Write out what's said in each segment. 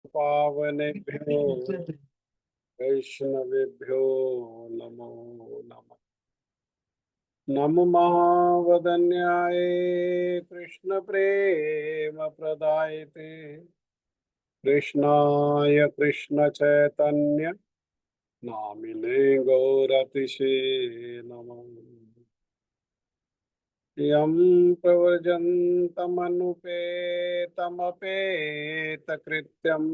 पावनेभ्यो वैष्णवेभ्यो नमो नमः। नमो महावदन्याय कृष्ण प्रेम प्रदायते कृष्णाय कृष्ण चैतन्य नामिने गौरतिशे नमः। यं प्रव्रजन्तमनुपेतमपेतकृत्यम्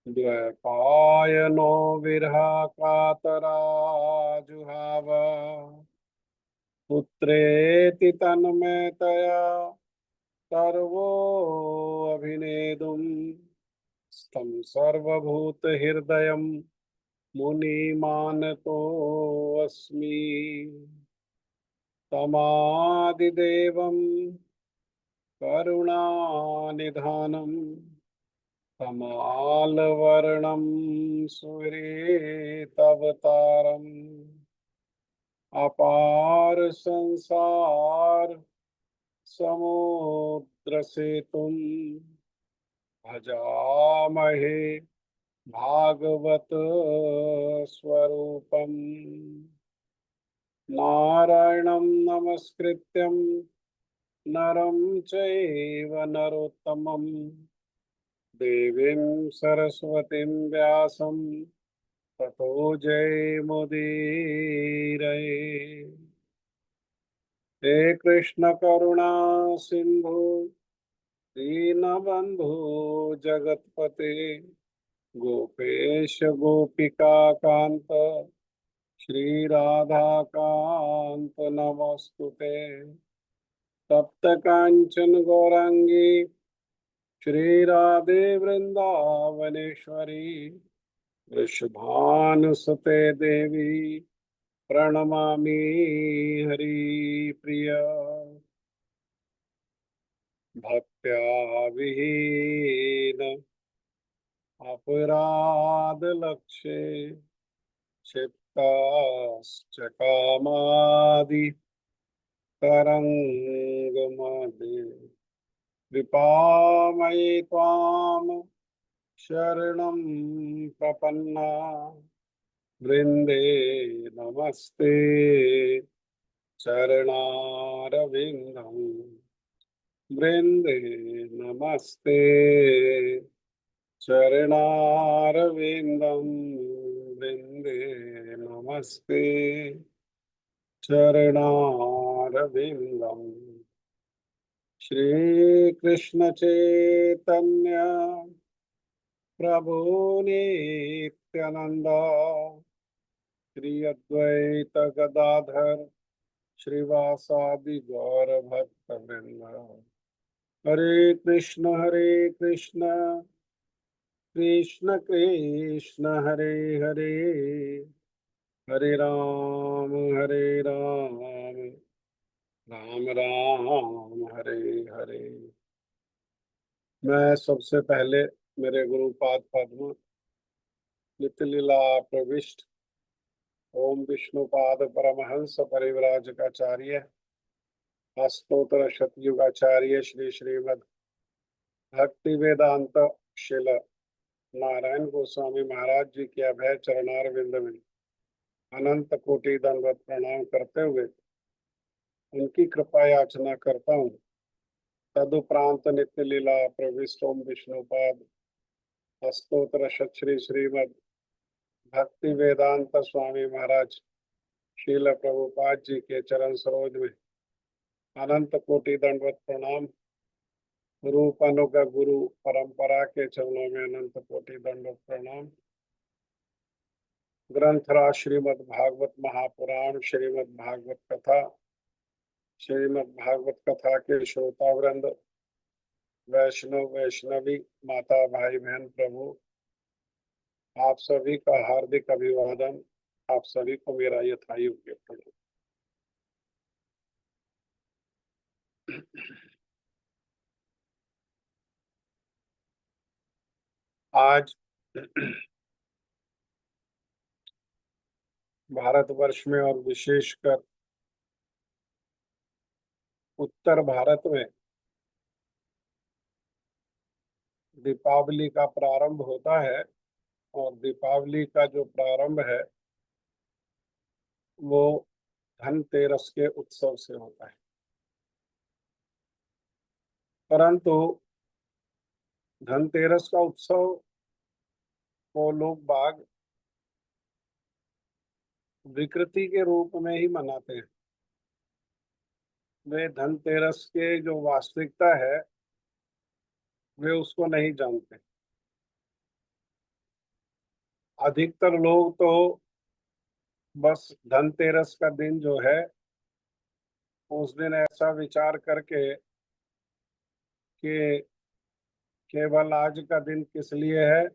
द्वैपायनो विरहकातराजुहाव पुत्रेति तन्मयतया सर्वो अभिनेदुम् तं सर्वभूतहृदयं मुनिमानतोऽस्मि। तमादिदेवं करुणानिधानं तमालवर्णं सुरेतवतारम् अपार संसार समुद्रसेतुं भजामहे भागवत स्वरूपम्। नारायणं नमस्कृत्यं नरं चैव नरोत्तमं देवीं सरस्वतीं व्यासं ततो जयमुदीरये। हे कृष्ण करुणा सिंधु दीनबंधु जगतपते गोपेश गोपिका कांत श्री राधा कांत नमस्तुते। तप्त कांचन गौरांगी श्री राधे वृंदावनेश्वरी वृषभानुसुते देवी प्रणमामि हरिप्रिया। भक्त्या विहीन अपराधलक्षे क्षिप्ताश्च कामादि तरङ्गमदे कृपामयि त्वां शरणं प्रपन्ना वृन्दे नमस्ते चरणारविन्दम् वृन्दे नमस्ते चरणारविन्दं वृन्दे नमस्ते चरणारविन्दम्। श्रीकृष्ण चैतन्य प्रभु नित्यानंद श्री अद्वैत गदाधर श्रीवासादि गौर भक्त वृंद। हरे कृष्ण कृष्ण कृष्ण हरे हरे हरे राम राम राम हरे हरे। मैं सबसे पहले मेरे गुरुपाद पद्म नित्य लीला प्रविष्ट ओम विष्णुपाद परमहंस परिव्राजकाचार्य अस्तोत्र शतयुगाचार्य श्री श्रीमद भक्ति वेदांत शिल नारायण गोस्वामी महाराज जी के अभय चरणार विंद में अनंत कोटि दंडवत प्रणाम करते हुए उनकी कृपा याचना करता हूँ। तदुपरांत नित्य लीला प्रविष्ट ओम विष्णुपाद अस्तोत्र शत श्री श्रीमद भक्ति वेदांत स्वामी महाराज शील प्रभुपाद जी के चरण सरोज में अनंत कोटि दंडवत प्रणाम। रूप अनुग गुरु परंपरा के चरणों में अनंत कोटि दंडवत प्रणाम। ग्रंथराज श्रीमद् भागवत महापुराण श्रीमद् भागवत कथा श्रीमद् भागवत कथा के श्रोता वृंद वैष्णव वैष्णवी माता भाई बहन प्रभु आप सभी का हार्दिक अभिवादन। आप सभी को मेरा यथायोग्य प्रणाम। आज भारतवर्ष में और विशेषकर उत्तर भारत में दीपावली का प्रारंभ होता है, और दीपावली का जो प्रारंभ है वो धनतेरस के उत्सव से होता है। परंतु धनतेरस का उत्सव को लोग बाग विकृति के रूप में ही मनाते हैं। वे धनतेरस के जो वास्तविकता है वे उसको नहीं जानते। अधिकतर लोग तो बस धनतेरस का दिन जो है उस दिन ऐसा विचार करके कि केवल आज का दिन किस लिए है,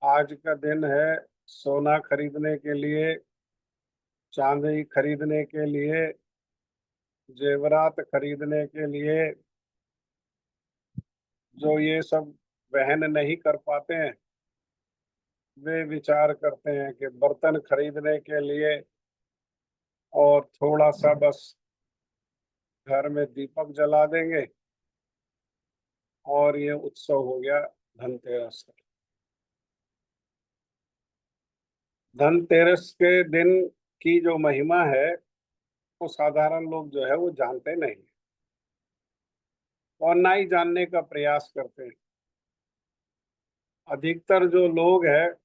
आज का दिन है सोना खरीदने के लिए, चांदी खरीदने के लिए, जेवरात खरीदने के लिए, जो ये सब वहन नहीं कर पाते हैं वे विचार करते हैं कि बर्तन खरीदने के लिए और थोड़ा सा बस घर में दीपक जला देंगे और ये उत्सव हो गया धनतेरस का। धनतेरस के दिन की जो महिमा है वो साधारण लोग जो है वो जानते नहीं और ना ही जानने का प्रयास करते हैं। अधिकतर जो लोग हैं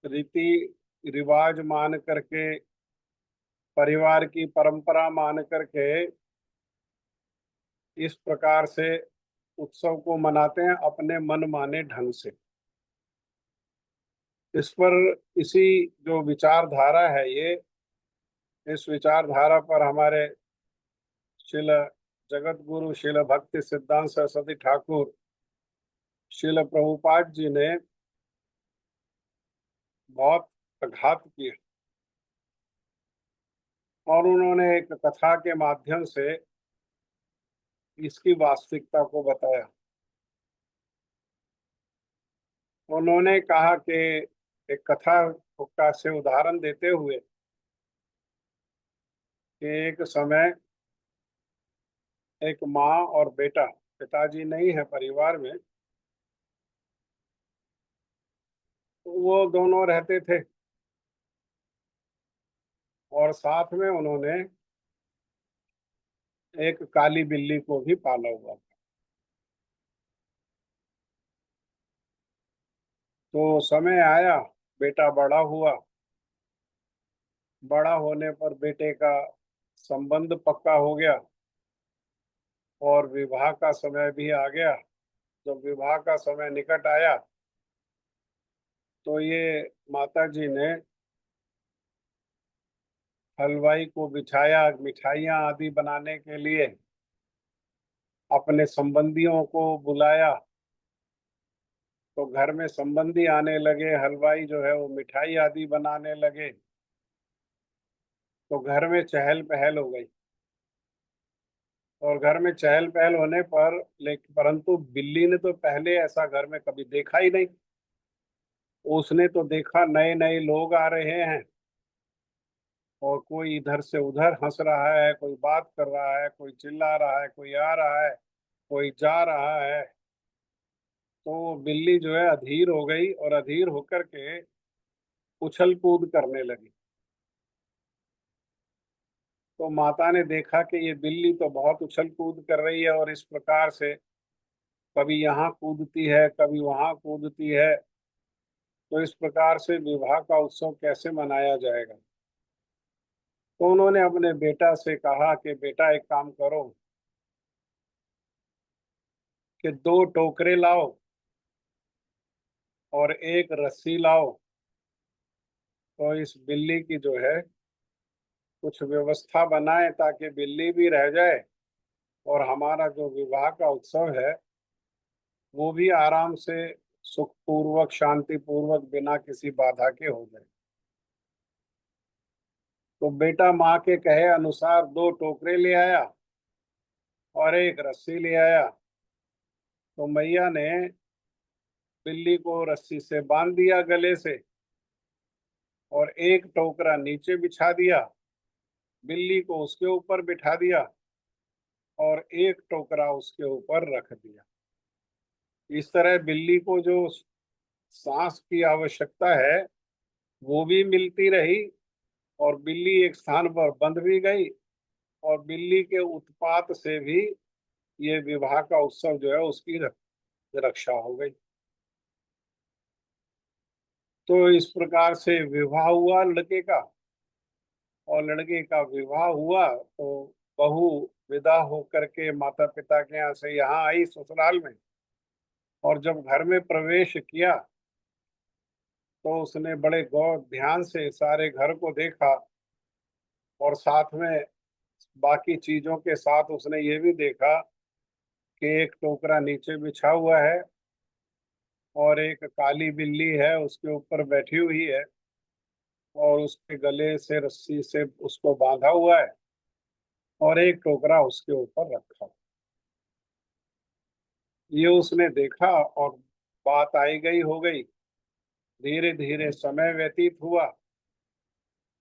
रीति रिवाज मान करके, परिवार की परंपरा मान करके इस प्रकार से उत्सव को मनाते हैं अपने मन माने ढंग से। इस पर इसी जो विचारधारा है ये, इस विचारधारा पर हमारे शिल जगत गुरु शिल भक्ति सिद्धांत सरस्वती ठाकुर शिल प्रभुपाद जी ने बहुत आघात किया और उन्होंने एक कथा के माध्यम से इसकी वास्तविकता को बताया। उन्होंने कहा कि एक कथा का से उदाहरण देते हुए कि एक समय एक माँ और बेटा, पिताजी नहीं है परिवार में, तो वो दोनों रहते थे और साथ में उन्होंने एक काली बिल्ली को भी पाला हुआ था। तो समय आया, बेटा बड़ा हुआ, बड़ा होने पर बेटे का संबंध पक्का हो गया और विवाह का समय भी आ गया। जब विवाह का समय निकट आया तो ये माता जी ने हलवाई को बिठाया मिठाइयाँ आदि बनाने के लिए, अपने संबंधियों को बुलाया। तो घर में संबंधी आने लगे, हलवाई जो है वो मिठाई आदि बनाने लगे, तो घर में चहल पहल हो गई। और घर में चहल पहल होने पर लेकिन परंतु बिल्ली ने तो पहले ऐसा घर में कभी देखा ही नहीं। उसने तो देखा नए नए लोग आ रहे हैं और कोई इधर से उधर हंस रहा है, कोई बात कर रहा है, कोई चिल्ला रहा है, कोई आ रहा है, कोई जा रहा है। तो बिल्ली जो है अधीर हो गई और अधीर होकर के उछल कूद करने लगी। तो माता ने देखा कि ये बिल्ली तो बहुत उछल कूद कर रही है और इस प्रकार से कभी यहाँ कूदती है कभी वहां कूदती है, तो इस प्रकार से विवाह का उत्सव कैसे मनाया जाएगा। तो उन्होंने अपने बेटा से कहा कि बेटा एक काम करो कि दो टोकरे लाओ और एक रस्सी लाओ, तो इस बिल्ली की जो है कुछ व्यवस्था बनाए ताकि बिल्ली भी रह जाए और हमारा जो विवाह का उत्सव है वो भी आराम से सुख पूर्वक शांति पूर्वक बिना किसी बाधा के हो जाए। तो बेटा माँ के कहे अनुसार दो टोकरे ले आया और एक रस्सी ले आया। तो मैया ने बिल्ली को रस्सी से बांध दिया गले से और एक टोकरा नीचे बिछा दिया, बिल्ली को उसके ऊपर बिठा दिया और एक टोकरा उसके ऊपर रख दिया। इस तरह बिल्ली को जो सांस की आवश्यकता है वो भी मिलती रही, और बिल्ली एक स्थान पर बंध भी गई, और बिल्ली के उत्पात से भी ये विवाह का उत्सव जो है उसकी रक्षा हो गई। तो इस प्रकार से विवाह हुआ लड़के का, और लड़के का विवाह हुआ तो बहू विदा होकर के माता पिता के यहाँ से यहाँ आई ससुराल में। और जब घर में प्रवेश किया तो उसने बड़े गौर ध्यान से सारे घर को देखा, और साथ में बाकी चीजों के साथ उसने ये भी देखा कि एक टोकरा नीचे बिछा हुआ है, और एक काली बिल्ली है उसके ऊपर बैठी हुई है, और उसके गले से रस्सी से उसको बांधा हुआ है, और एक टोकरा उसके ऊपर रखा। ये उसने देखा, और बात आई गई हो गई। धीरे धीरे समय व्यतीत हुआ,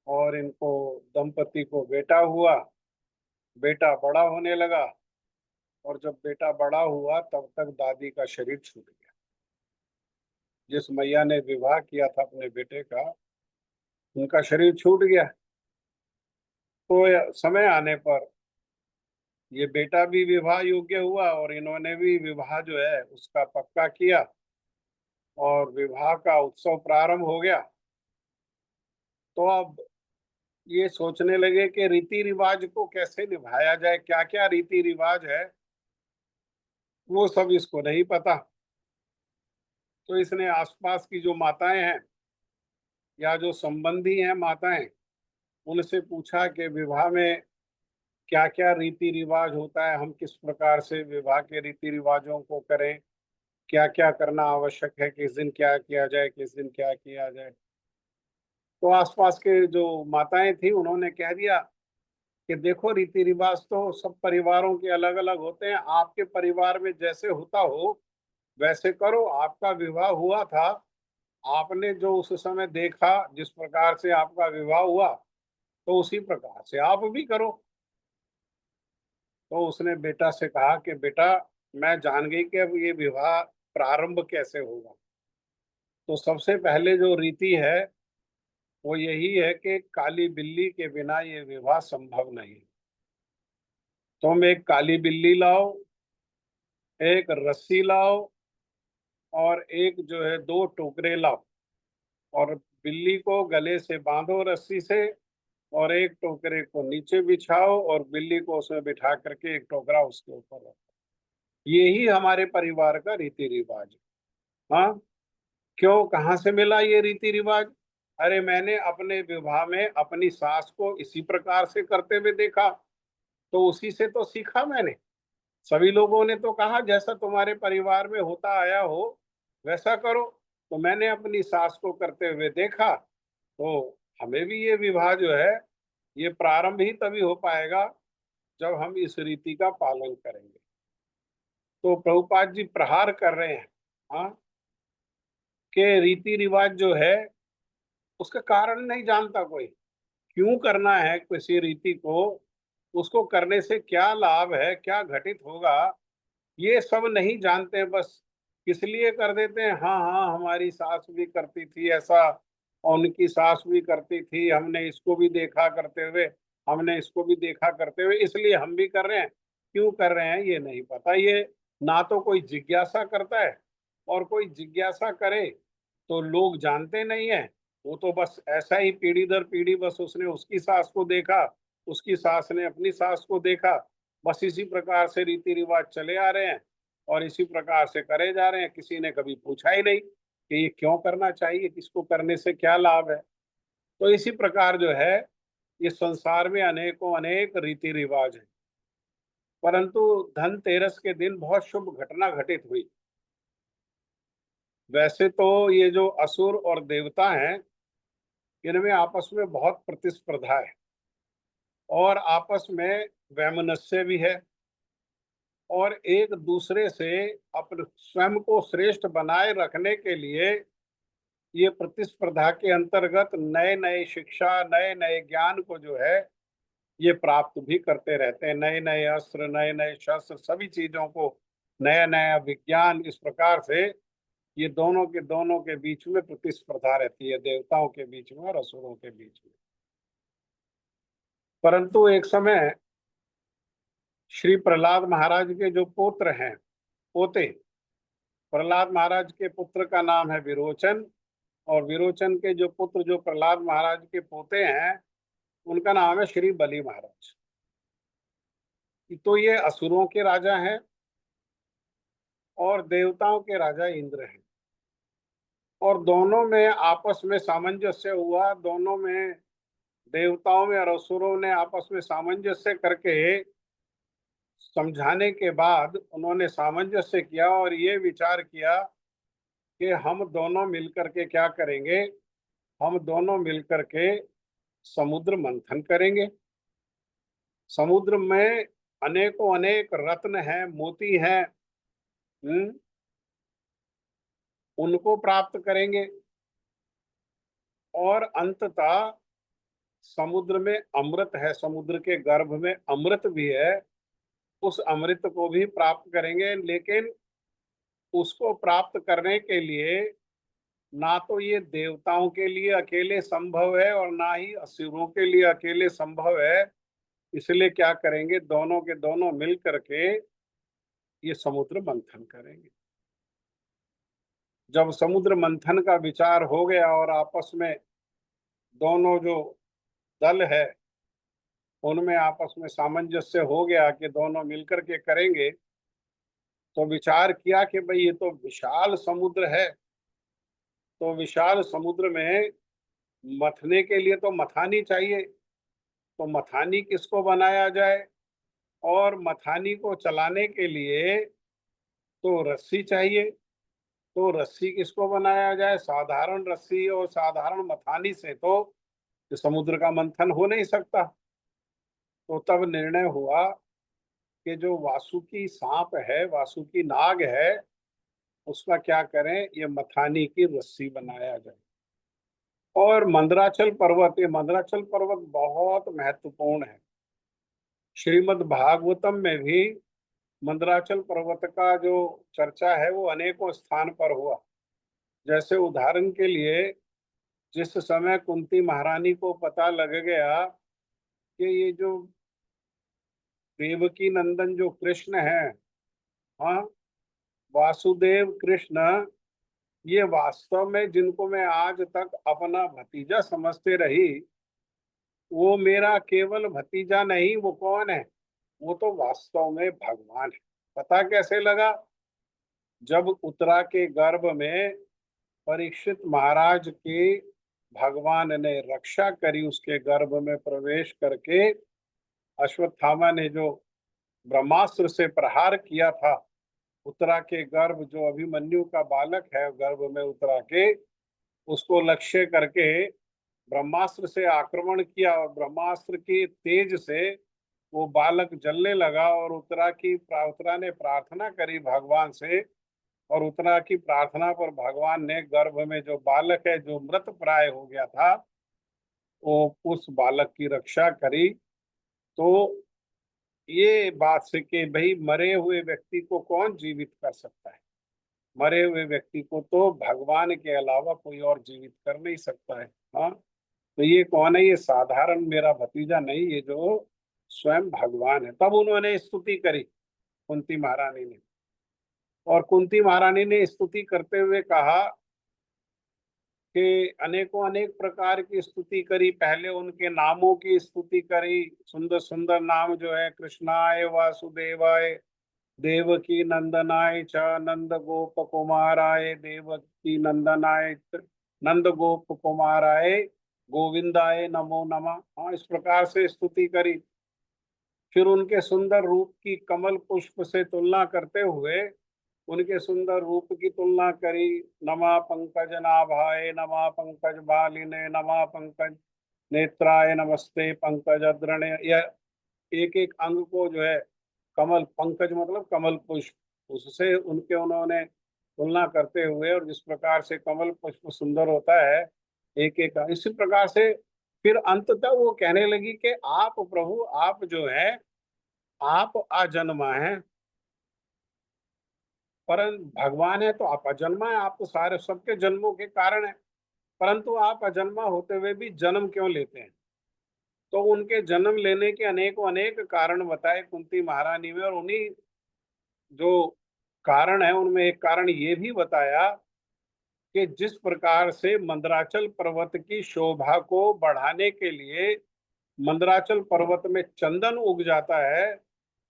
और इनको दंपति को बेटा हुआ। बेटा बड़ा होने लगा, और जब बेटा बड़ा हुआ तब तक दादी का शरीर छूट गया। जिस मैया ने विवाह किया था अपने बेटे का, उनका शरीर छूट गया। तो समय आने पर ये बेटा भी विवाह योग्य हुआ, और इन्होंने भी विवाह जो है उसका पक्का किया, और विवाह का उत्सव प्रारंभ हो गया। तो अब ये सोचने लगे कि रीति रिवाज को कैसे निभाया जाए, क्या क्या रीति रिवाज है वो सब इसको नहीं पता। तो इसने आसपास की जो माताएं हैं या जो संबंधी हैं माताएं, उनसे पूछा कि विवाह में क्या क्या रीति रिवाज होता है, हम किस प्रकार से विवाह के रीति रिवाजों को करें, क्या क्या करना आवश्यक है, किस दिन क्या किया जाए, किस दिन क्या किया जाए। तो आसपास के जो माताएं थी उन्होंने कह दिया कि देखो रीति रिवाज तो सब परिवारों के अलग अलग होते हैं, आपके परिवार में जैसे होता हो वैसे करो। आपका विवाह हुआ था, आपने जो उस समय देखा, जिस प्रकार से आपका विवाह हुआ तो उसी प्रकार से आप भी करो। तो उसने बेटा से कहा कि बेटा, मैं जान गई कि अब ये विवाह प्रारंभ कैसे होगा। तो सबसे पहले जो रीति है वो यही है कि काली बिल्ली के बिना ये विवाह संभव नहीं। तुम एक काली बिल्ली लाओ, एक रस्सी लाओ, और एक जो है दो टोकरे लाओ, और बिल्ली को गले से बांधो रस्सी से, और एक टोकरे को नीचे बिछाओ, और बिल्ली को उसमें बिठा करके एक टोकरा उसके ऊपर रखो। यही हमारे परिवार का रीति रिवाज है। हाँ, क्यों, कहाँ से मिला ये रीति रिवाज? अरे मैंने अपने विवाह में अपनी सास को इसी प्रकार से करते हुए देखा, तो उसी से तो सीखा मैंने। सभी लोगों ने तो कहा जैसा तुम्हारे परिवार में होता आया हो वैसा करो, तो मैंने अपनी सास को करते हुए देखा, तो हमें भी ये विवाह जो है ये प्रारंभ ही तभी हो पाएगा जब हम इस रीति का पालन करेंगे। तो प्रभुपाद जी प्रहार कर रहे हैं, हाँ, कि रीति रिवाज जो है उसका कारण नहीं जानता कोई, क्यों करना है किसी रीति को, उसको करने से क्या लाभ है, क्या घटित होगा, ये सब नहीं जानते। बस इसलिए कर देते हैं, हाँ हाँ हमारी सास भी करती थी ऐसा, और उनकी सास भी करती थी, हमने इसको भी देखा करते हुए, हमने इसको भी देखा करते हुए, इसलिए हम भी कर रहे हैं। क्यों कर रहे हैं ये नहीं पता। ये ना तो कोई जिज्ञासा करता है, और कोई जिज्ञासा करे तो लोग जानते नहीं है। वो तो बस ऐसा ही पीढ़ी दर पीढ़ी, बस उसने उसकी सास को देखा, उसकी सास ने अपनी सास को देखा, बस इसी प्रकार से रीति रिवाज चले आ रहे हैं, और इसी प्रकार से करे जा रहे हैं। किसी ने कभी पूछा ही नहीं कि ये क्यों करना चाहिए, किसको करने से क्या लाभ है। तो इसी प्रकार जो है इस संसार में अनेकों अनेक रीति रिवाज हैं। परंतु धनतेरस के दिन बहुत शुभ घटना घटित हुई। वैसे तो ये जो असुर और देवता हैं इनमें आपस में बहुत प्रतिस्पर्धा है, और आपस में वैमनस्य भी है, और एक दूसरे से अपने स्वयं को श्रेष्ठ बनाए रखने के लिए ये प्रतिस्पर्धा के अंतर्गत नए नए शिक्षा, नए नए ज्ञान को जो है ये प्राप्त भी करते रहते हैं। नए नए अस्त्र, नए नए शस्त्र, सभी चीजों को नया नया विज्ञान, इस प्रकार से ये दोनों के बीच में प्रतिस्पर्धा रहती है, देवताओं के बीच में और असुरों के बीच में। परंतु एक समय श्री प्रहलाद महाराज के जो पुत्र हैं, पोते, प्रहलाद महाराज के पुत्र का नाम है विरोचन, और विरोचन के जो पुत्र जो प्रहलाद महाराज के पोते हैं, उनका नाम है श्री बलि महाराज। तो ये असुरों के राजा हैं और देवताओं के राजा इंद्र हैं, और दोनों में आपस में सामंजस्य हुआ। दोनों में, देवताओं में और असुरों ने आपस में सामंजस्य करके समझाने के बाद उन्होंने सामंजस्य किया और ये विचार किया कि हम दोनों मिलकर के क्या करेंगे, हम दोनों मिलकर के समुद्र मंथन करेंगे। समुद्र में अनेकों अनेक रत्न हैं, मोती हैं, उनको प्राप्त करेंगे, और अंततः समुद्र में अमृत है, समुद्र के गर्भ में अमृत भी है, उस अमृत को भी प्राप्त करेंगे। लेकिन उसको प्राप्त करने के लिए ना तो ये देवताओं के लिए अकेले संभव है और ना ही असुरों के लिए अकेले संभव है। इसलिए क्या करेंगे, दोनों के दोनों मिल करके ये समुद्र मंथन करेंगे। जब समुद्र मंथन का विचार हो गया और आपस में दोनों जो दल है उनमें आपस में सामंजस्य हो गया कि दोनों मिलकर के करेंगे, तो विचार किया कि भाई ये तो विशाल समुद्र है, तो विशाल समुद्र में मथने के लिए तो मथानी चाहिए, तो मथानी किसको बनाया जाए, और मथानी को चलाने के लिए तो रस्सी चाहिए, तो रस्सी किसको बनाया जाए। साधारण रस्सी और साधारण मथानी से तो समुद्र का मंथन हो नहीं सकता। तो तब निर्णय हुआ कि जो वासुकी सांप है, वासुकी नाग है, उसका क्या करें, ये मथानी की रस्सी बनाया जाए। और मंदराचल पर्वत, ये मंदराचल पर्वत बहुत महत्वपूर्ण है। श्रीमद् भागवतम में भी मंदराचल पर्वत का जो चर्चा है वो अनेकों स्थान पर हुआ। जैसे उदाहरण के लिए, जिस समय कुंती महारानी को पता लग गया कि ये जो देवकी नंदन जो कृष्ण है, हाँ, वासुदेव कृष्ण, ये वास्तव में जिनको मैं आज तक अपना भतीजा समझते रही, वो मेरा केवल भतीजा नहीं, वो कौन है, वो तो वास्तव में भगवान है। पता कैसे लगा, जब उत्तरा के गर्भ में परीक्षित महाराज की भगवान ने रक्षा करी, उसके गर्भ में प्रवेश करके अश्वत्थामा ने जो ब्रह्मास्त्र से प्रहार किया था, उत्तरा के गर्भ जो अभिमन्यु का बालक है गर्भ में उत्तरा के, उसको लक्ष्य करके ब्रह्मास्त्र से आक्रमण किया, और ब्रह्मास्त्र की तेज से वो बालक जलने लगा, और उत्तरा ने प्रार्थना करी भगवान से, और उत्तरा की प्रार्थना पर भगवान ने गर्भ में जो बालक है जो मृत प्राय हो गया था, वो उस बालक की रक्षा करी। तो ये बात से कि भाई मरे हुए व्यक्ति को कौन जीवित कर सकता है, मरे हुए व्यक्ति को तो भगवान के अलावा कोई और जीवित कर नहीं सकता है। हाँ, तो ये कौन है, ये साधारण मेरा भतीजा नहीं, ये जो स्वयं भगवान है। तब उन्होंने स्तुति करी कुंती महारानी ने, और कुंती महारानी ने स्तुति करते हुए कहा कि अनेकों अनेक प्रकार की स्तुति करी। पहले उनके नामों की स्तुति करी, सुंदर सुंदर नाम जो है, कृष्णाय वासुदेवाय देवकी नंदनाय च नंद गोप कुमाराय देवकी नंदनाय नंद गोप कुमाराय गोविंदाय नमो नमः। हाँ, इस प्रकार से स्तुति करी। फिर उनके सुंदर रूप की कमल पुष्प से तुलना करते हुए उनके सुंदर रूप की तुलना करी। नमा पंकज नाभाए, नमा पंकज बालिने, नमा पंकज नेत्राय, नमस्ते पंकज अद्रणे। यह एक एक अंग को जो है, कमल, पंकज मतलब कमल पुष्प, उससे उनके उन्होंने तुलना करते हुए, और जिस प्रकार से कमल पुष्प सुंदर होता है एक एक, इसी प्रकार से फिर अंततः वो कहने लगी कि आप प्रभु, आप जो है, आप आजन्मा हैं, परंतु भगवान है तो आप अजन्मा है, आप तो सारे सबके जन्मों के कारण है। परंतु आप अजन्मा होते हुए भी जन्म क्यों लेते हैं? तो उनके जन्म लेने के अनेकों अनेक कारण बताए कुंती महारानी में, और उन्हीं जो कारण है उनमें एक कारण ये भी बताया कि जिस प्रकार से मंदराचल पर्वत की शोभा को बढ़ाने के लिए मंदराचल पर्वत में चंदन उग जाता है,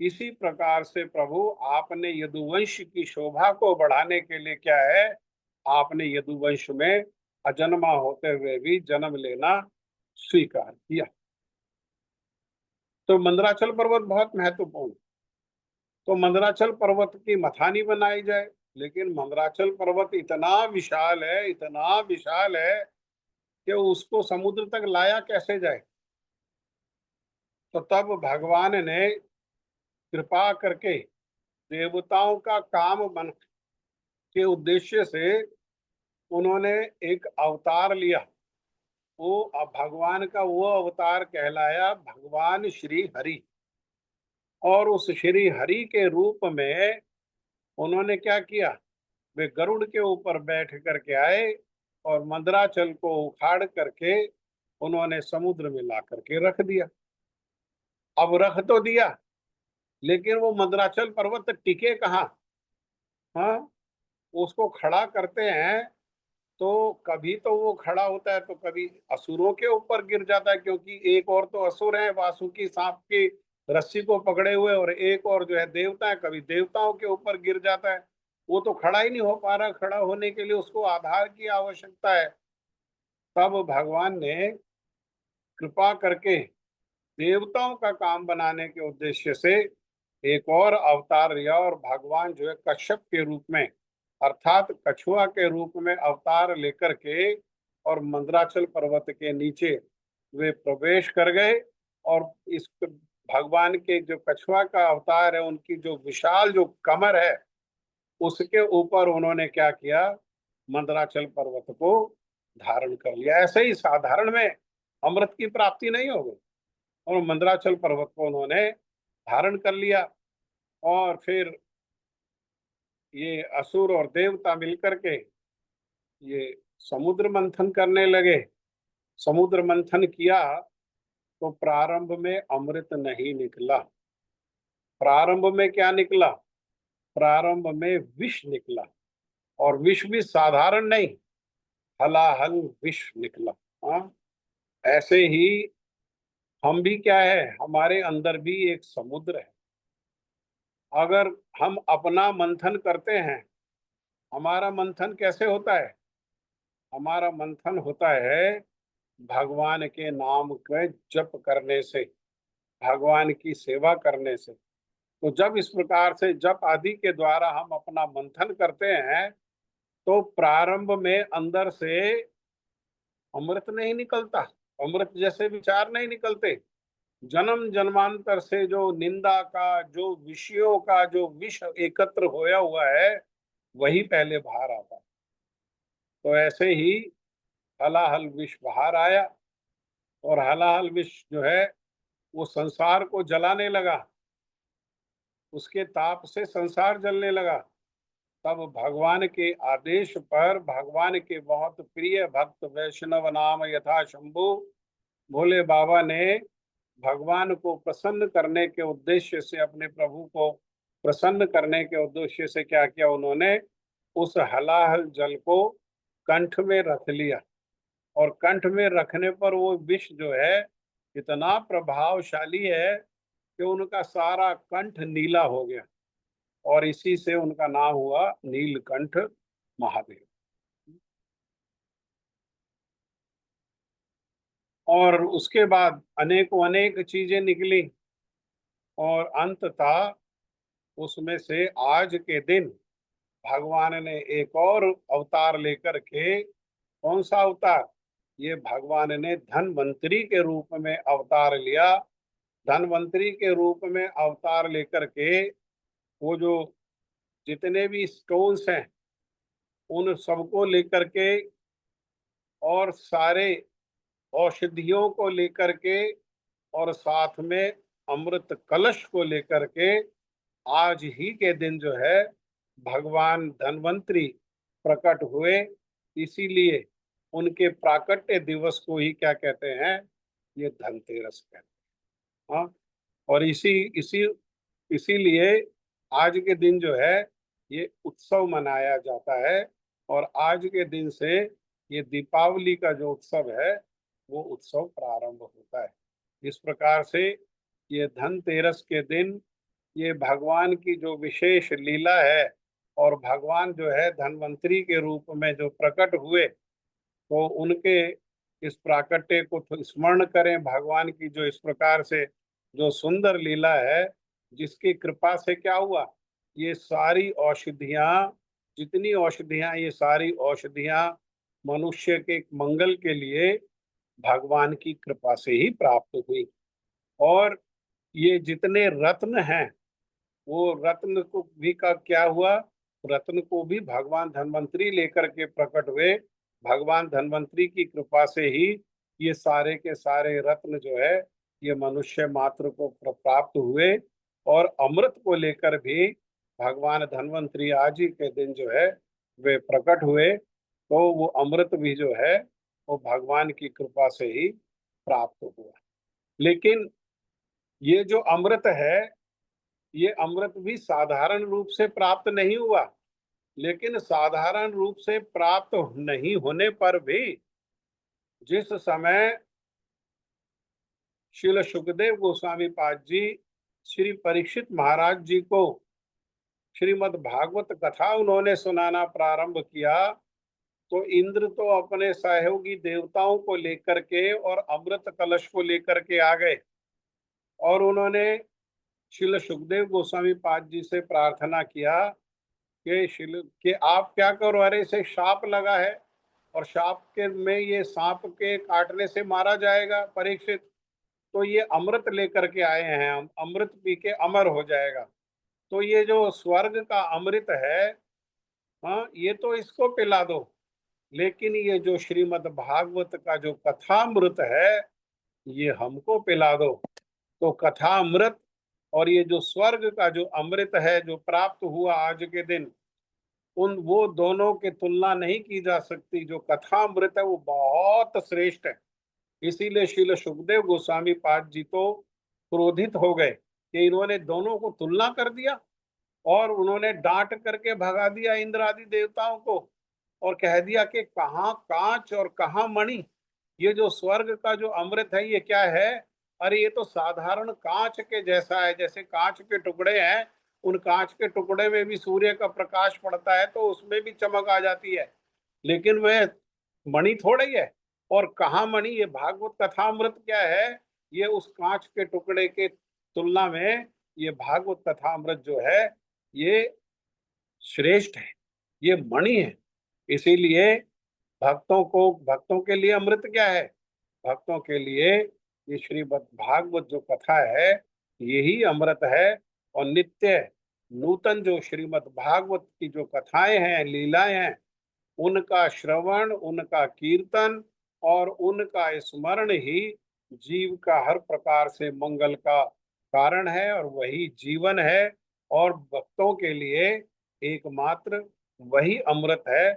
इसी प्रकार से प्रभु आपने यदुवंश की शोभा को बढ़ाने के लिए क्या है, आपने यदुवंश में अजन्मा होते हुए भी जन्म लेना स्वीकार किया। तो मंदराचल पर्वत बहुत महत्वपूर्ण। तो मंदराचल पर्वत की मथानी बनाई जाए, लेकिन मंदराचल पर्वत इतना विशाल है, इतना विशाल है कि उसको समुद्र तक लाया कैसे जाए। तो तब भगवान ने कृपा करके देवताओं का काम बन के उद्देश्य से उन्होंने एक अवतार लिया। वो भगवान का वो अवतार कहलाया भगवान श्री हरि। और उस श्री हरि के रूप में उन्होंने क्या किया, वे गरुड़ के ऊपर बैठ करके आए और मंदराचल को उखाड़ करके उन्होंने समुद्र में ला करके रख दिया। अब रख तो दिया, लेकिन वो मंदराचल पर्वत टिके कहाँ? हाँ, उसको खड़ा करते हैं तो कभी तो वो खड़ा होता है तो कभी असुरों के ऊपर गिर जाता है, क्योंकि एक और तो असुर है वासुकी सांप की रस्सी को पकड़े हुए, और एक और जो है देवता है, कभी देवताओं के ऊपर गिर जाता है। वो तो खड़ा ही नहीं हो पा रहा, खड़ा होने के लिए उसको आधार की आवश्यकता है। तब भगवान ने कृपा करके देवताओं का काम बनाने के उद्देश्य से एक और अवतार लिया, और भगवान जो है कश्यप के रूप में अर्थात कछुआ के रूप में अवतार लेकर के और मंदराचल पर्वत के नीचे वे प्रवेश कर गए। और इस भगवान के जो कछुआ का अवतार है, उनकी जो विशाल जो कमर है, उसके ऊपर उन्होंने क्या किया, मंदराचल पर्वत को धारण कर लिया। ऐसे ही साधारण में अमृत की प्राप्ति नहीं हो गई, और मंदराचल पर्वत को उन्होंने धारण कर लिया। और फिर ये असुर और देवता मिलकर के ये समुद्र मंथन करने लगे। समुद्र मंथन किया तो प्रारंभ में अमृत नहीं निकला। प्रारंभ में क्या निकला? प्रारंभ में विष निकला, और विष भी साधारण नहीं, हलाहल विष निकला। हाँ, ऐसे ही हम भी क्या है, हमारे अंदर भी एक समुद्र है। अगर हम अपना मंथन करते हैं, हमारा मंथन कैसे होता है? हमारा मंथन होता है भगवान के नाम के जप करने से, भगवान की सेवा करने से। तो जब इस प्रकार से जप आदि के द्वारा हम अपना मंथन करते हैं, तो प्रारंभ में अंदर से अमृत नहीं निकलता, अमृत जैसे विचार नहीं निकलते। जन्म जन्मांतर से जो निंदा का, जो विषयों का जो विष एकत्र होया हुआ है, वही पहले बाहर आता है। तो ऐसे ही हलाहल विष बाहर आया, और हलाहल विष जो है वो संसार को जलाने लगा, उसके ताप से संसार जलने लगा। तब भगवान के आदेश पर भगवान के बहुत प्रिय भक्त वैष्णव नाम यथा शंभु भोले बाबा ने भगवान को प्रसन्न करने के उद्देश्य से, अपने प्रभु को प्रसन्न करने के उद्देश्य से क्या किया, उन्होंने उस हलाहल जल को कंठ में रख लिया। और कंठ में रखने पर वो विष जो है इतना प्रभावशाली है कि उनका सारा कंठ नीला हो गया, और इसी से उनका नाम हुआ नीलकंठ महादेव। और उसके बाद अनेकों अनेक चीजें निकली, और अंततः उसमें से आज के दिन भगवान ने एक और अवतार लेकर के, कौन सा अवतार? ये भगवान ने धनवंतरी के रूप में अवतार लिया। धनवंतरी के रूप में अवतार लेकर के वो जो जितने भी स्टोन्स हैं उन सबको लेकर के, और सारे औषधियों को लेकर के, और साथ में अमृत कलश को लेकर के आज ही के दिन जो है भगवान धन्वंतरी प्रकट हुए, इसीलिए उनके प्राकट्य दिवस को ही क्या कहते हैं, ये धनतेरस कहते हैं। हाँ, और इसी इसी इसीलिए आज के दिन जो है ये उत्सव मनाया जाता है, और आज के दिन से ये दीपावली का जो उत्सव है वो उत्सव प्रारंभ होता है। इस प्रकार से ये धनतेरस के दिन ये भगवान की जो विशेष लीला है, और भगवान जो है धन्वंतरी के रूप में जो प्रकट हुए, तो उनके इस प्राकट्य को तो स्मरण करें, भगवान की जो इस प्रकार से जो सुंदर लीला है, जिसकी कृपा से क्या हुआ, ये सारी औषधियां, जितनी औषधियां, ये सारी औषधियां मनुष्य के मंगल के लिए भगवान की कृपा से ही प्राप्त हुई। और ये जितने रत्न हैं, वो रत्न को भी का क्या हुआ, रत्न को भी भगवान धन्वंतरी लेकर के प्रकट हुए। भगवान धन्वंतरी की कृपा से ही ये सारे के सारे रत्न जो है ये मनुष्य मात्र को प्राप्त हुए। और अमृत को लेकर भी भगवान धन्वंतरी आज ही के दिन जो है वे प्रकट हुए, तो वो अमृत भी जो है वो भगवान की कृपा से ही प्राप्त हुआ। लेकिन ये जो अमृत है, ये अमृत भी साधारण रूप से प्राप्त नहीं हुआ। लेकिन साधारण रूप से प्राप्त नहीं होने पर भी जिस समय श्रील सुखदेव गोस्वामी पाद जी श्री परीक्षित महाराज जी को श्रीमद् भागवत कथा उन्होंने सुनाना प्रारंभ किया, तो इंद्र तो अपने सहयोगी देवताओं को लेकर के और अमृत कलश को लेकर के आ गए, और उन्होंने श्रील सुखदेव गोस्वामी पाद जी से प्रार्थना किया कि आप क्या करो, अरे इसे सांप लगा है, और सांप के में ये सांप के काटने से मारा जाएगा परीक्षित, तो ये अमृत लेकर के आए हैं, हम अमृत पी के अमर हो जाएगा। तो ये जो स्वर्ग का अमृत है, हाँ, ये तो इसको पिला दो, लेकिन ये जो श्रीमद् भागवत का जो कथामृत है ये हमको पिला दो। तो कथामृत और ये जो स्वर्ग का जो अमृत है जो प्राप्त हुआ आज के दिन, उन वो दोनों की तुलना नहीं की जा सकती। जो कथामृत है वो बहुत श्रेष्ठ है। इसीलिए श्रील सुखदेव गोस्वामी पाद जी तो क्रोधित हो गए कि इन्होंने दोनों को तुलना कर दिया, और उन्होंने डांट करके भगा दिया इंद्र आदि देवताओं को, और कह दिया कि कहाँ कांच और कहाँ मणि। ये जो स्वर्ग का जो अमृत है ये क्या है, अरे ये तो साधारण कांच के जैसा है, जैसे कांच के टुकड़े हैं, उन कांच के टुकड़े में भी सूर्य का प्रकाश पड़ता है तो उसमें भी चमक आ जाती है, लेकिन वह मणि थोड़ा ही है। और कहाँ मणि, ये भागवत कथामृत क्या है, ये उस कांच के टुकड़े के तुलना में ये भागवत कथामृत जो है ये श्रेष्ठ है, ये मणि है। इसीलिए भक्तों के लिए अमृत क्या है, भक्तों के लिए ये श्रीमद् भागवत जो कथा है यही अमृत है। और नित्य नूतन जो श्रीमद् भागवत की जो कथाएं हैं, लीलाएं हैं, उनका श्रवण, उनका कीर्तन और उनका स्मरण ही जीव का हर प्रकार से मंगल का कारण है, और वही जीवन है। और भक्तों के लिए एकमात्र वही अमृत है।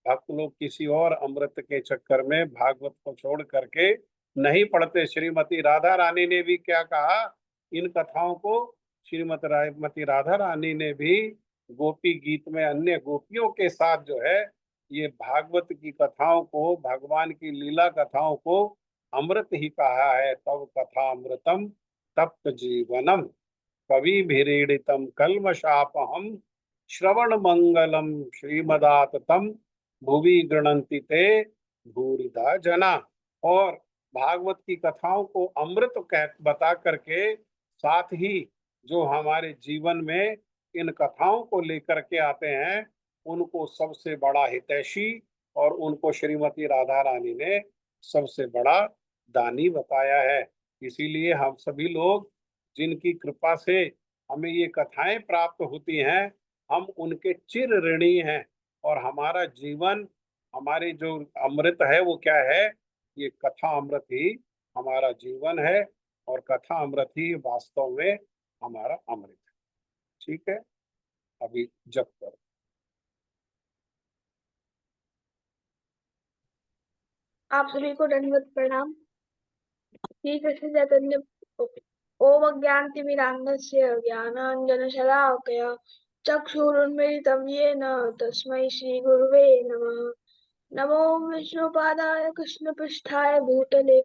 भक्त लोग किसी और अमृत के चक्कर में भागवत को छोड़ करके नहीं पढ़ते। श्रीमती राधा रानी ने भी क्या कहा, इन कथाओं को श्रीमती राधा रानी ने भी गोपी गीत में अन्य गोपियों के साथ जो है ये भागवत की कथाओं को, भगवान की लीला कथाओं को अमृत ही कहा है। तब कथा अमृतम तप्त जीवनम कवि भिरीडितम कल्मषापहम श्रवण मंगलम श्रीमदाततम भुवि गृणन्ति ते भूरिदा जना। और भागवत की कथाओं को अमृत कह बता करके साथ ही जो हमारे जीवन में इन कथाओं को लेकर के आते हैं उनको सबसे बड़ा हितैषी, और उनको श्रीमती राधा रानी ने सबसे बड़ा दानी बताया है। इसीलिए हम सभी लोग जिनकी कृपा से हमें ये कथाएं प्राप्त होती हैं, हम उनके चिर ऋणी हैं। और हमारा जीवन, हमारी जो अमृत है वो क्या है, ये कथा अमृत ही हमारा जीवन है, और कथा अमृत ही वास्तव में हमारा अमृत है। ठीक है, अभी जप करो। आप सभी को दंडवत प्रणाम। श्री कृष्ण चैतन्य ओम अज्ञानतिमिरान्धस्य ज्ञानाञ्जनशलाकया चक्षुरुन्मीलितं येन तस्मै श्रीगुरुवे नमः। नमो विष्णुपादाय कृष्णपृष्ठाय भूतले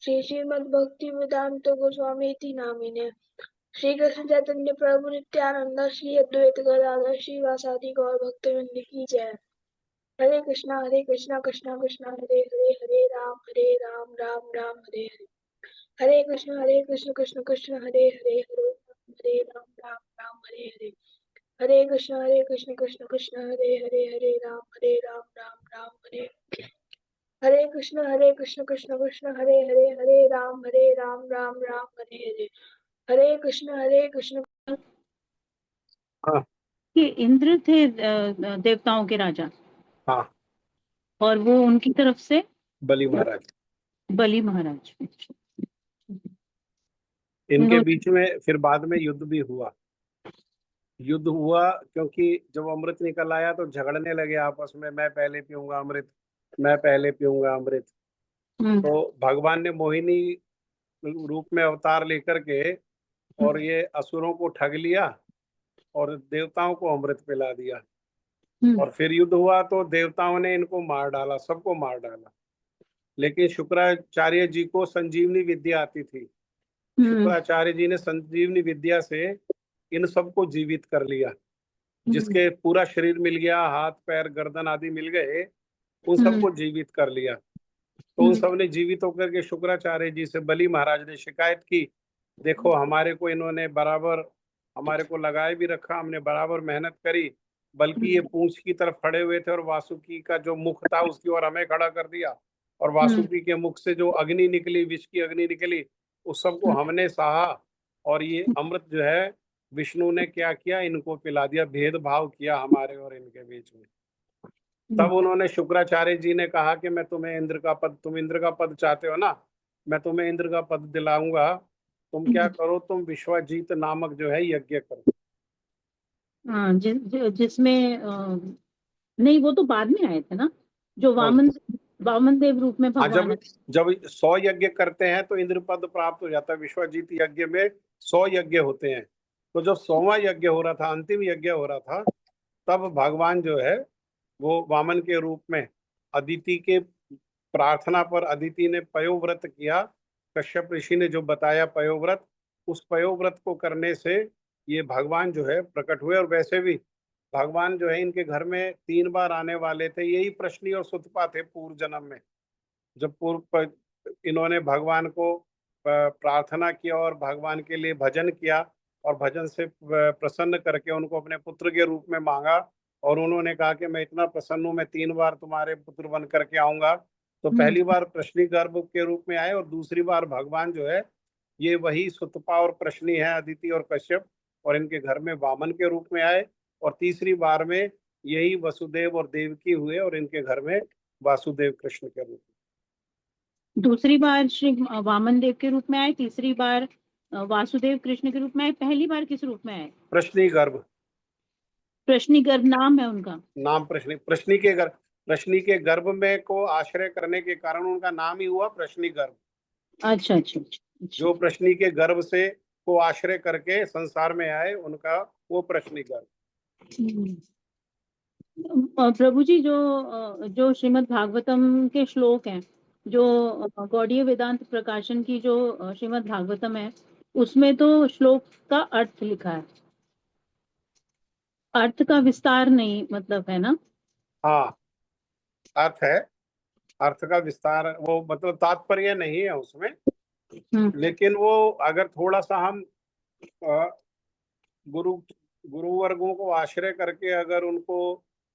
श्रीमद्भक्तिवेदान्त गोस्वामीति नामिने श्री कृष्ण चैतन्य प्रभु नित्यानंद श्री अद्वैत गदाधर श्रीवासादि गौर भक्तवृंद की जय। हरे कृष्णा कृष्णा कृष्णा हरे हरे, हरे राम राम राम हरे हरे। हरे कृष्ण कृष्ण कृष्ण हरे हरे, हरे राम हरे हरे। हरे कृष्ण कृष्ण कृष्ण हरे हरे, हरे राम राम हरे। हरे कृष्ण कृष्ण कृष्ण हरे हरे, हरे राम राम हरे हरे। हरे कृष्ण हाँ कि इंद्र थे देवताओं के राजा, हाँ, और वो उनकी तरफ से बलि महाराज। बलि महाराज। इनके उन्होंने बीच में फिर बाद में युद्ध भी हुआ। युद्ध हुआ क्योंकि जब अमृत निकल आया तो झगड़ने लगे आपस में, मैं पहले पीऊंगा अमृत, मैं पहले पीऊंगा अमृत। हम्म, तो भगवान ने मोहिनी रूप में अवतार लेकर के और ये असुरों को ठग लिया और देवताओं को अमृत पिला दिया। हम्म, और फिर युद्ध हुआ तो देवताओं ने इनको मार डाला, सबको मार डाला। लेकिन शुक्राचार्य जी को संजीवनी विद्या आती थी। हम्म, शुक्राचार्य जी ने संजीवनी विद्या से इन सबको जीवित कर लिया। हम्म, जिसके पूरा शरीर मिल गया, हाथ पैर गर्दन आदि मिल गए, उन हम्म, सबको जीवित कर लिया। तो उन हम्म, सब ने जीवित होकर के शुक्राचार्य जी से बलि महाराज ने शिकायत की, देखो हमारे को इन्होंने बराबर, हमारे को लगाए भी रखा, हमने बराबर मेहनत करी, बल्कि ये पूंछ की तरफ खड़े हुए थे और वासुकी का जो मुख था उसकी ओर हमें खड़ा कर दिया। और हम्म, वासुकी के मुख से जो अग्नि निकली, विष की अग्नि निकली, उस सबको हमने सहा। और ये अमृत जो है विष्णु ने क्या किया, इनको पिला दिया, भेदभाव किया हमारे और इनके बीच में। तब उन्होंने शुक्राचार्य जी ने कहा कि मैं तुम्हें इंद्र का पद, तुम इंद्र का पद चाहते हो ना, मैं तुम्हें इंद्र का पद दिलाऊंगा। तुम क्या करो, तुम विश्वजीत नामक जो है यज्ञ करो। हाँ, जिसमें नहीं, वो तो बाद में आए थे ना, जो कौन? वामन देव रूप में हाँ, भगवान जब आए। जब 100 यज्ञ करते हैं तो इंद्र पद प्राप्त हो जाता है। विश्वजीत यज्ञ में 100 यज्ञ होते हैं। तो जब 100वां यज्ञ हो रहा था, अंतिम यज्ञ हो रहा था, तब भगवान जो है वो वामन के रूप में अदिति के प्रार्थना पर, अदिति ने पयोव्रत किया, कश्यप ऋषि ने जो बताया पयोव्रत, उस पयोव्रत को करने से ये भगवान जो है प्रकट हुए। और वैसे भी भगवान जो है इनके घर में 3 बार आने वाले थे। यही प्रश्नी और सुतपा थे पूर्व जन्म में। जब इन्होंने भगवान को प्रार्थना किया और भगवान के लिए भजन किया और भजन से प्रसन्न करके उनको अपने पुत्र के रूप में मांगा। और उन्होंने कहा कि मैं इतना प्रसन्न हूं, मैं 3 बार तुम्हारे पुत्र बन करके आऊंगा। तो हम्म, पहली बार प्रश्नी गर्भ के रूप में आए, और दूसरी बार भगवान जो है ये वही सुतपा और प्रश्नी है, अदिति और कश्यप, और इनके घर में वामन के रूप में आए। और तीसरी बार में यही वसुदेव और देवकी हुए और इनके घर में वासुदेव कृष्ण के रूप में। दूसरी बार श्री वामन देव के रूप में आए, तीसरी बार वासुदेव कृष्ण के रूप में आए, पहली बार किस रूप में आए? प्रश्नी गर्भ प्रश्नी गर्भ नाम है उनका। नाम, प्रश्नी के गर्भ में को आश्रय करने के कारण उनका नाम ही हुआ प्रश्नी गर्भ। अच्छा अच्छा अच्छा अच्छा। जो प्रश्नी के गर्भ से को आश्रय करके संसार में आए, उनका वो प्रश्नी गर्भ। हम्म। प्रभु जी, जो श्रीमद् भागवतम के श्लोक हैं, जो गौड़ीय वेदांत प्रकाशन की जो श्रीमद् भागवतम है, उसमें तो श्लोक का अर्थ लिखा है, अर्थ का विस्तार नहीं, मतलब है ना? हाँ, अर्थ है, अर्थ का विस्तार, वो मतलब तात्पर्य नहीं है उसमें। हम्म, लेकिन वो अगर थोड़ा सा हम अ, गुरु गुरु वर्गों को आश्रय करके अगर उनको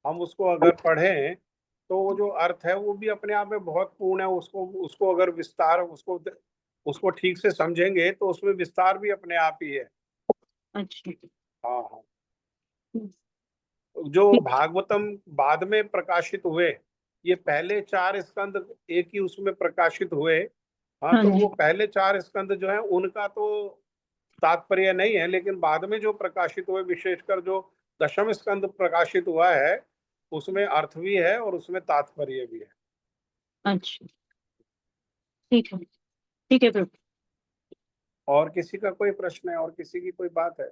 हम उसको अगर पढ़ें, तो वो जो अर्थ है वो भी अपने आप में बहुत पूर्ण है। उसको उसको अगर विस्तार, उसको उसको ठीक से समझेंगे तो उसमें विस्तार भी अपने आप ही है। अच्छा। हाँ हाँ। हम्म, जो भागवतम बाद में प्रकाशित हुए, ये पहले 4 स्कंद एक ही उसमें प्रकाशित हुए। हाँ, हाँ तो जी। वो पहले 4 स्कंद जो है उनका तो तात्पर्य नहीं है, लेकिन बाद में जो प्रकाशित हुए, विशेषकर जो 10वीं स्कंद प्रकाशित हुआ है, उसमें अर्थ भी है और उसमें तात्पर्य भी है। अच्छा। ठीक है प्रभु। और किसी का कोई प्रश्न है, और किसी की कोई बात है?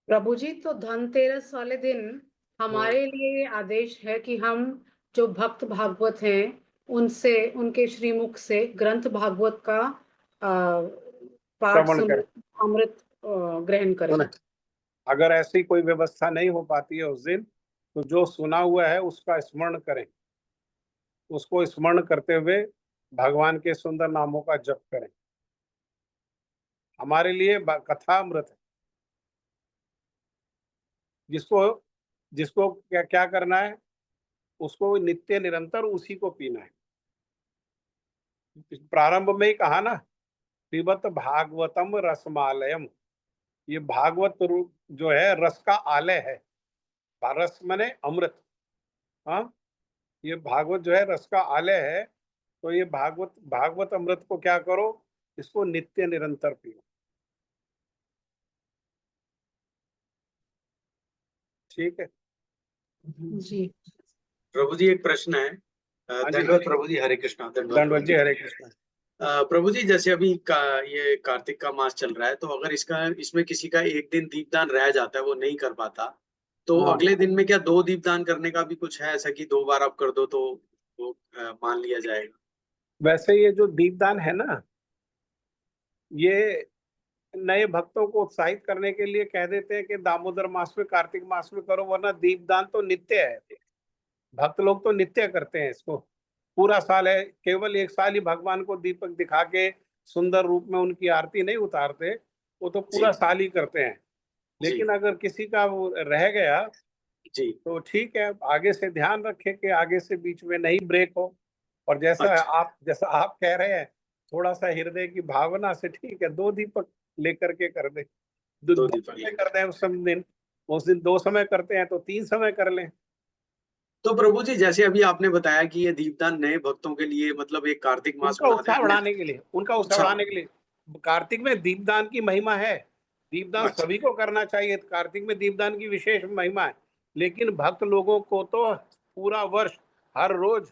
प्रभु जी, तो धनतेरस वाले दिन हमारे लिए ये आदेश है कि हम जो भक्त भागवत हैं उनसे, उनके श्रीमुख से ग्रंथ भागवत का पाठ श्रवण सुन करें। अमृत ग्रहण करें। सुने। अगर ऐसी कोई व्यवस्था नहीं हो पाती है उस दिन, तो जो सुना हुआ है उसका स्मरण करें, उसको स्मरण करते हुए भगवान के सुंदर नामों का जप करें। हमारे लिए कथा अमृत है। जिसको जिसको क्या क्या करना है, उसको नित्य निरंतर उसी को पीना है। प्रारंभ में ही कहा ना, पिबत भागवतम रसमालयम। ये भागवत रूप जो है रस का आलय है। रस माने अमृत। हाँ, ये भागवत जो है रस का आलय है। तो ये भागवत अमृत को क्या करो, इसको नित्य निरंतर पियो। ठीक है जी प्रभु जी, एक प्रश्न है। हाँ जी। दंडवत प्रभु जी, हरे कृष्णा। दंडवत जी, हरे कृष्ण। प्रभु जी, जैसे अभी ये कार्तिक का मास चल रहा है, तो अगर इसमें किसी का एक दिन दीपदान रह जाता है, वो नहीं कर पाता, तो हाँ। अगले दिन में क्या 2 दीपदान करने का भी कुछ है ऐसा कि 2 बार आप कर दो तो वो मान लिया जाएगा? वैसे ये जो दीपदान है ना, ये नए भक्तों को उत्साहित करने के लिए कह देते हैं कि दामोदर मास में, कार्तिक मास में करो, वरना दीपदान तो नित्य है। भक्त लोग तो नित्य करते हैं इसको। पूरा साल है, केवल एक साल ही भगवान को दीपक दिखा के सुंदर रूप में उनकी आरती नहीं उतारते, वो तो पूरा जी। साल ही करते हैं। लेकिन अगर किसी का वो रह गया जी। तो ठीक है, आगे से ध्यान रखे कि आगे से बीच में नहीं ब्रेक हो। और जैसा आप कह रहे हैं, थोड़ा सा हृदय की भावना से ठीक है, 2 दीपक लेकर के कर दे। 2 दो दीपक समय कर दें उस दिन 2 समय करते हैं तो 3 समय कर लें। तो प्रभु जी, जैसे अभी आपने बताया कि ये दीपदान नए भक्तों के लिए, मतलब एक कार्तिक मास उनका उत्साह मनाने बढ़ाने के लिए, कार्तिक में दीपदान की महिमा है। दीपदान अच्छा। सभी को करना चाहिए। कार्तिक में दीपदान की विशेष महिमा है। लेकिन भक्त लोगों को तो पूरा वर्ष, हर रोज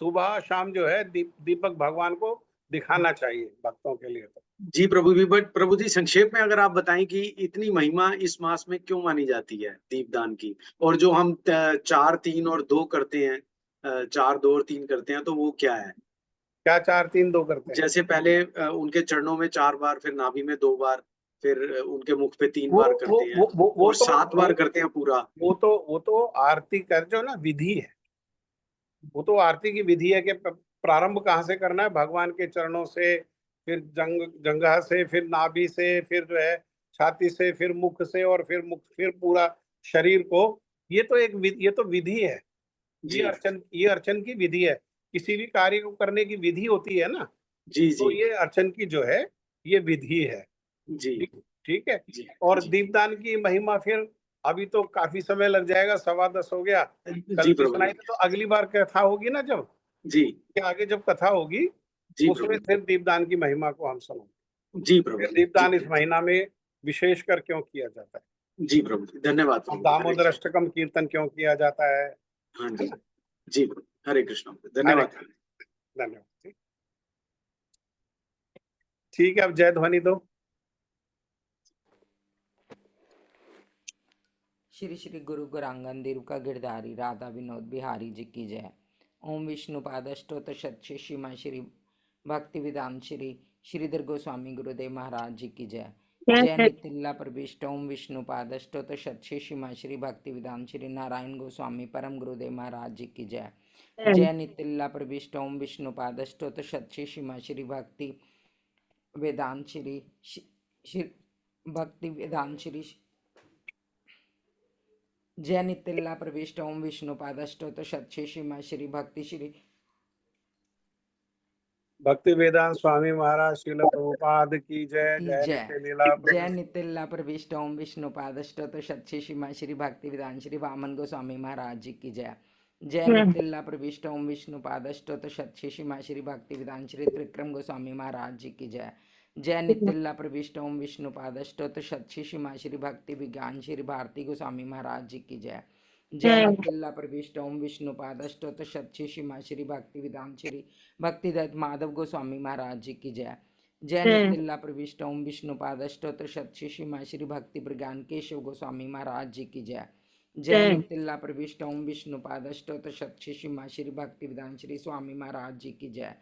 सुबह शाम जो है दीपक भगवान को दिखाना चाहिए भक्तों के लिए। तो जी प्रभु जी, बट प्रभु जी, संक्षेप में अगर आप बताएं कि इतनी महिमा इस मास में क्यों मानी जाती है दीपदान की, और जो हम 4, 3 और 2 करते हैं, 4, 2 और 3 करते हैं, तो वो क्या है? क्या 4, 3, 2 करते हैं? जैसे पहले उनके चरणों में 4 बार, फिर नाभि में 2 बार, फिर उनके मुख पे 3 वो बार वो करते हैं, वो और 7 बार करते हैं पूरा। वो तो आरती कर जो ना विधि है। वो तो आरती की विधि है कि प्रारंभ कहाँ से करना है, भगवान के चरणों से, फिर जंघा से, फिर नाभि से, फिर जो है छाती से, फिर मुख से, और फिर पूरा शरीर को। ये तो ये तो विधि है। जी ये अर्चन की विधि है। किसी भी कार्य को करने की विधि होती है ना, जी तो जी ये अर्चन की जो है ये विधि है। जी ठीक ठीक है। जी और जी दीपदान की महिमा फिर अभी तो काफी समय लग जाएगा, 10:15 हो गया। कल जी भी प्रभु सुनाई जी। थी, तो अगली बार कथा होगी ना, जब जी के आगे जब कथा होगी, जी उसमें प्रभु फिर दीपदान की महिमा को हम सुनेंगे। जी प्रभु फिर जी। दीपदान इस महीना में विशेषकर क्यों किया जाता है, जी प्रभु जी, धन्यवाद और प्रभु। हरे दामोदर कृष्ण। अष्टकम कीर्तन क्यों किया जाता है हाँ है जी। ना? जी प्रभु, हरे कृष्ण। हरे धन्यवाद। धन्यवाद। ठीक है, अब जय ध्वनि दो। श्री श्री गुरु गौरांगन देव का गिरधारी राधा विनोद बिहारी जी की जय। ओम विष्णुपाद अष्टोत्तर शतशे श्रीमा श्री भक्ति विधान श्री श्रीधर गोस्वामी गुरुदेव महाराज जी की जय। जय नितिल्ला प्रविष्ट ओम विष्णुपाद अष्टोत्तर शतशे श्रीमा श्री भक्ति विधान श्री नारायण गोस्वामी परम गुरुदेव महाराज जी की जय। जय नितिल्ला प्रविष्ट ओम विष्णुपाद अष्टोत्तर शतशे श्रीमा श्री भक्ति वेदांत श्री भक्ति वेदांत श्री जय नितिल्ला प्रविष्ट ओम विष्णुपाद अष्टोत्तर शतशे श्रीमा श्री भक्ति वेदांत स्वामी महाराज श्रील प्रभुपाद की जय। जय नित्य लीला जय नितिल्ला प्रविष्ट ओम विष्णुपाद अष्टोत्तर शतशे श्रीमा श्री भक्ति विधान श्री वामन गोस्वामी महाराज जी की जय। जय नितिल्ला प्रविष्ट ओम विष्णुपाद अष्टोत्तर शतशे श्रीमा श्री भक्ति विधान श्री त्रिक्रम गोस्वामी महाराज जी की जय। जय नितिल्ला प्रविष्ट ओम विष्णुपाद अष्टोत्तर शतशे श्रीमा श्री भक्ति विज्ञान श्री भारती गोस्वामी महाराज जी की जय। जय मिथिला प्रविष्ट ओम विष्णुपाद अष्टोत्तर शतशे श्रीमा श्री भक्ति विदाम श्री भक्तिदत्त माधव गोस्वामी महाराज जी की जय। जय मिथिला प्रविष्ट ओम विष्णुपाद अष्टोत्तर शतशे श्रीमा श्री भक्ति प्रज्ञान केशव गोस्वामी महाराज जी की जय। जय मिथिला प्रविष्ट ओम विष्णुपाद अष्टोत्तर शतशे श्रीमा श्री भक्ति विदाम श्री स्वामी महाराज जी की जय।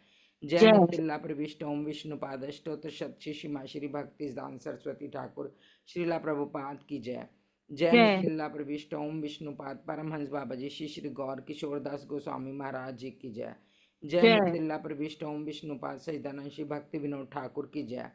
जय मिथिला प्रविष्ट ओम विष्णुपाद अष्टोत्तर शतशे श्रीमा श्री भक्ति सिद्धांत सरस्वती ठाकुर श्रीला प्रभुपाद की जय। जय मिथिला प्रविष्ट ओम विष्णुपाद परमहंस बाबा जी श्री गौर किशोर दास गोस्वामी महाराज जी की जय। जय मिथिला प्रविष्ट ओम विष्णुपाद सहितानंद श्री भक्ति विनोद ठाकुर की जय।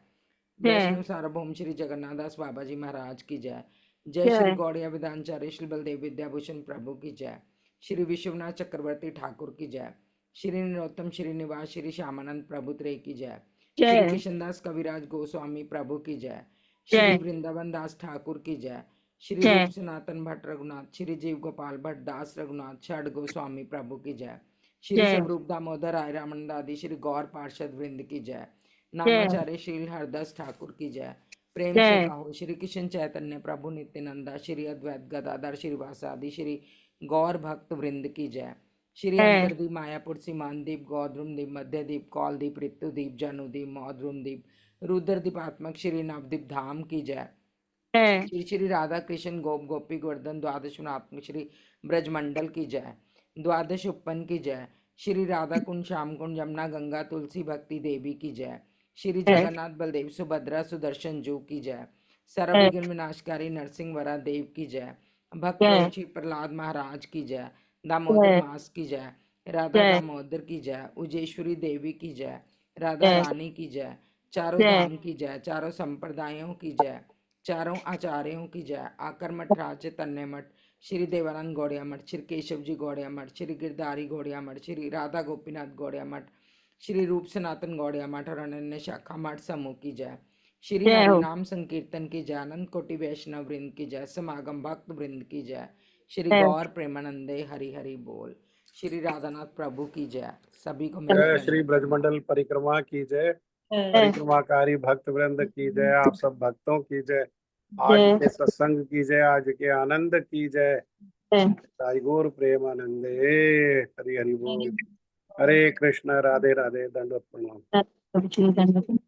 वैष्णव सार्वभौम श्री जगन्नाथ दास बाबा जी महाराज की जय। जय श्री गौड़िया विधानचार्य श्री बलदेव विद्याभूषण प्रभु की जय। श्री विश्वनाथ चक्रवर्ती ठाकुर की जय। श्री नरोत्तम श्री निवास श्री श्यामानंद प्रभु त्रय की जय। श्री किशनदास कविराज गोस्वामी प्रभु की जय। श्री वृंदावन दास ठाकुर की जय। श्री रूप सनातन भट्ट रघुनाथ श्री जीव गोपाल भट्ट दास रघुनाथ छठ गोस्वामी प्रभु की जय। श्री स्वरूप दामोदर राय रामानंद आदि श्री गौर पार्षद वृंद की जय। नामाचार्य श्री हरदास ठाकुर की जय। प्रेम से कहो श्री कृष्ण चैतन्य प्रभु नित्यानंदा श्री अद्वैत गदाधर श्रीवासादि श्री गौर भक्त वृंद की जय। श्री अंतरदीप मायापुर सीमानदीप गौद्रुमदीप मध्यदीप कौलदीप ऋतुदीप जनुदीप मौद्रुमदीप रुद्रदीपात्मक श्री नवदीप धाम की जय। श्री श्री राधा कृष्ण गोप गोपी गोवर्धन द्वादश गुणात्मक श्री ब्रजमंडल की जय। द्वादश उपन की जय। श्री राधा कुंड श्याम कुंड यमुना गंगा तुलसी भक्ति देवी की जय। श्री जगन्नाथ बलदेव सुभद्रा सुदर्शन जू की जय। सर्वविघ्न विनाशकारी नरसिंह वरा देव की जय। भक्त श्री प्रहलाद महाराज की जय। दामोदर मास की जय। राधा दामोदर की जय। उजेश्वरी देवी की जय। राधा रानी की जय। चारों धाम की जय। चारों संप्रदायों की जय। चारों आचार्यों की जय। आकर मठ राज्य तन्ने मठ श्री देवानंद गौड़िया मठ श्री केशव जी गौड़िया मठ श्री गिरधारी गौड़िया मठ श्री राधा गोपीनाथ गौड़िया मठ श्री रूप सनातन गौड़िया मठ और अनन्य शाखा मठ समूह की जय। श्री हरि नाम संकीर्तन की जय। अनंत कोटि वैष्णव वृंद की जय। समागम भक्त वृंद की जय। श्री गौर प्रेमानंदे हरि हरि बोल। श्री राधानाथ प्रभु की जय। सभी को जय श्री ब्रजमंडल परिक्रमा की जय। परिक्रमाकारी भक्त वृंद की जय। आप सब भक्तों की जय। आज के सत्संग की जय। आज के आनंद की जय। साई गौर प्रेमानंदे हरि हरि बोल। हरे कृष्ण राधे राधे दंडवत प्रणाम।